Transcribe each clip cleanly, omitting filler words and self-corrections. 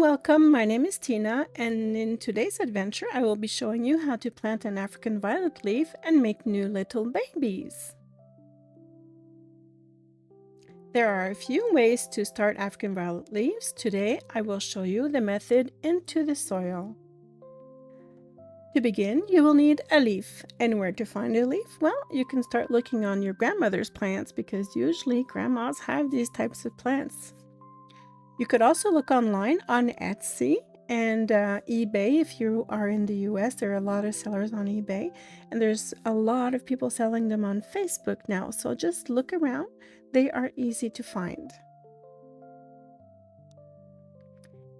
welcome. My name is Tina, and in today's adventure, I will be showing you how to plant an African violet leaf and make new little babies. There are a few ways to start African violet leaves. Today, I will show you the method into the soil. To begin, you will need a leaf. And where to find a leaf? Well, you can start looking on your grandmother's plants because usually grandmas have these types of plants. You could also look online on Etsy and eBay. If you are in the US, there are a lot of sellers on eBay, and there's a lot of people selling them on Facebook now. So just look around. They are easy to find.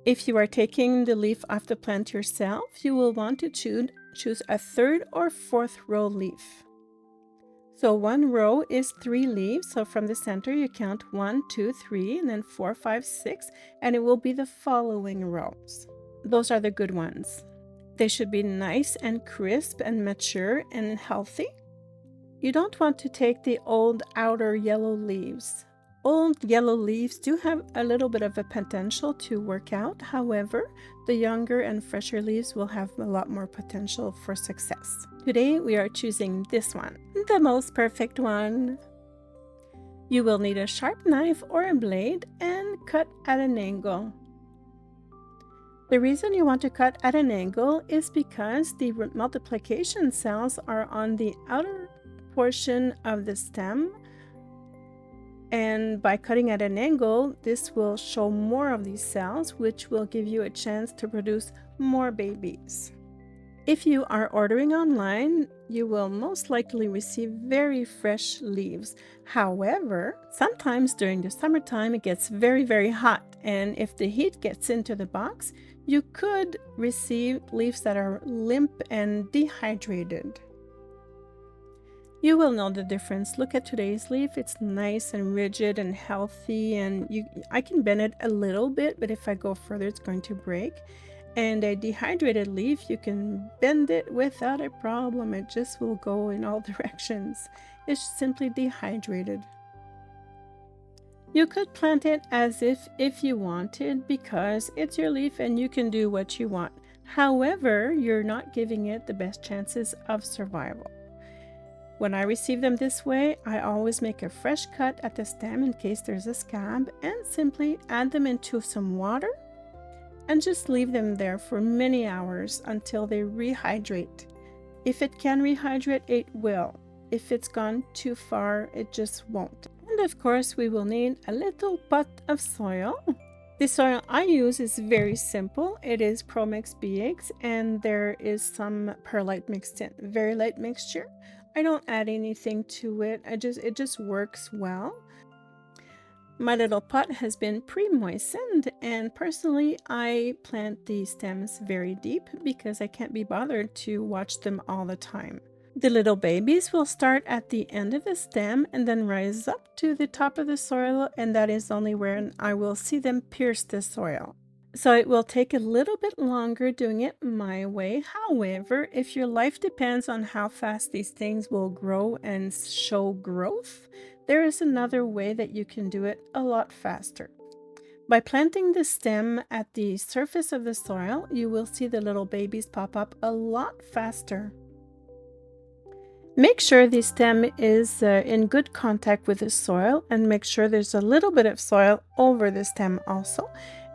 If you are taking the leaf off the plant yourself, you will want to choose a third or fourth row leaf. So one row is 3 leaves. So from the center, you count 1, 2, 3, and then 4, 5, 6, and it will be the following rows. Those are the good ones. They should be nice and crisp and mature and healthy. You don't want to take the old outer yellow leaves. Old yellow leaves do have a little bit of a potential to work out. However, the younger and fresher leaves will have a lot more potential for success. Today, we are choosing this one, the most perfect one. You will need a sharp knife or a blade and cut at an angle. The reason you want to cut at an angle is because the multiplication cells are on the outer portion of the stem. And by cutting at an angle, this will show more of these cells, which will give you a chance to produce more babies. If you are ordering online, you will most likely receive very fresh leaves. However, sometimes during the summertime, it gets very, very hot. And if the heat gets into the box, you could receive leaves that are limp and dehydrated. You will know the difference. Look at today's leaf. It's nice and rigid and healthy, and I can bend it a little bit, but if I go further, it's going to break. And a dehydrated leaf, you can bend it without a problem. It just will go in all directions. It's simply dehydrated. You could plant it as if you wanted, because it's your leaf and you can do what you want. However, you're not giving it the best chances of survival. When I receive them this way, I always make a fresh cut at the stem in case there's a scab and simply add them into some water and just leave them there for many hours until they rehydrate. If it can rehydrate, it will. If it's gone too far, it just won't. And of course, we will need a little pot of soil. The soil I use is very simple. It is Promix BX, and there is some perlite mixed in. Very light mixture. I don't add anything to it. It just works well. My little pot has been pre-moistened, and personally I plant the stems very deep because I can't be bothered to watch them all the time. The little babies will start at the end of the stem and then rise up to the top of the soil, and that is only where I will see them pierce the soil. So it will take a little bit longer doing it my way. However, if your life depends on how fast these things will grow and show growth, there is another way that you can do it a lot faster. By planting the stem at the surface of the soil, you will see the little babies pop up a lot faster. Make sure the stem is in good contact with the soil, and make sure there's a little bit of soil over the stem also.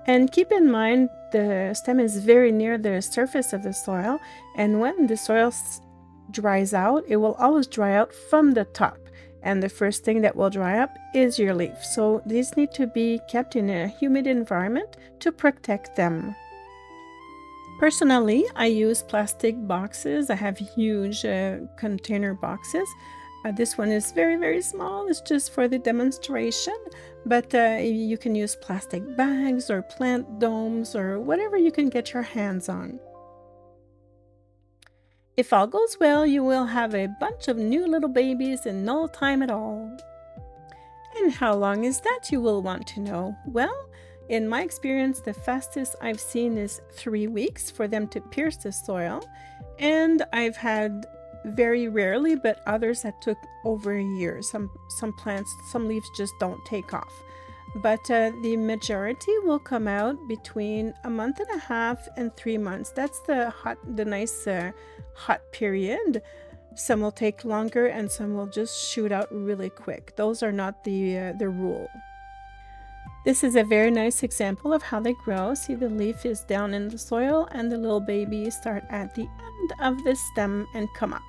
And keep in mind, the stem is very near the surface of the soil, and when the soil dries out, it will always dry out from the top. And the first thing that will dry up is your leaf. So these need to be kept in a humid environment to protect them. Personally, I use plastic boxes. I have huge container boxes. This one is very, very small. It's just for the demonstration, but you can use plastic bags or plant domes or whatever you can get your hands on. If all goes well, you will have a bunch of new little babies in no time at all. And how long is that, you will want to know? Well, in my experience, the fastest I've seen is 3 weeks for them to pierce the soil, and I've had very rarely, but others that took over a year. Some plants, some leaves just don't take off. but the majority will come out between a month and a half and 3 months. That's the nice hot period. Some will take longer and some will just shoot out really quick. Those are not the rule. This is a very nice example of how they grow. See, the leaf is down in the soil and the little babies start at the end of the stem and come up.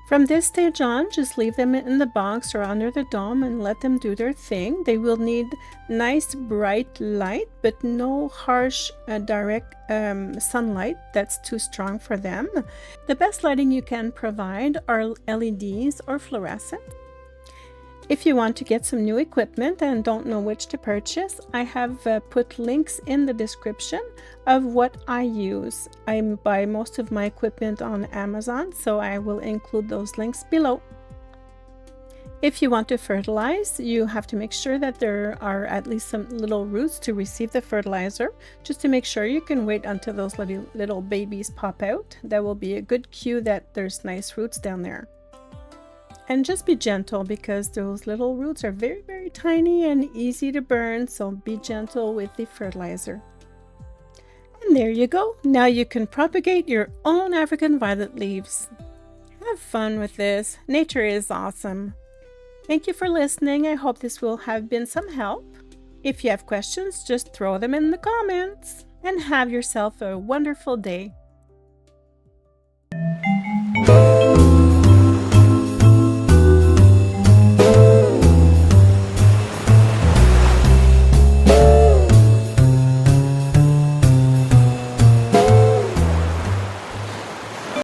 From this stage on, just leave them in the box or under the dome and let them do their thing. They will need nice bright light, but no harsh direct sunlight that's too strong for them. The best lighting you can provide are LEDs or fluorescent. If you want to get some new equipment and don't know which to purchase, I have put links in the description of what I use. I buy most of my equipment on Amazon, so I will include those links below. If you want to fertilize, you have to make sure that there are at least some little roots to receive the fertilizer, just to make sure you can wait until those little babies pop out. That will be a good cue that there's nice roots down there. And just be gentle because those little roots are very, very tiny and easy to burn, so be gentle with the fertilizer. And there you go. Now you can propagate your own African violet leaves. Have fun with this. Nature is awesome. Thank you for listening. I hope this will have been some help. If you have questions, just throw them in the comments. And have yourself a wonderful day.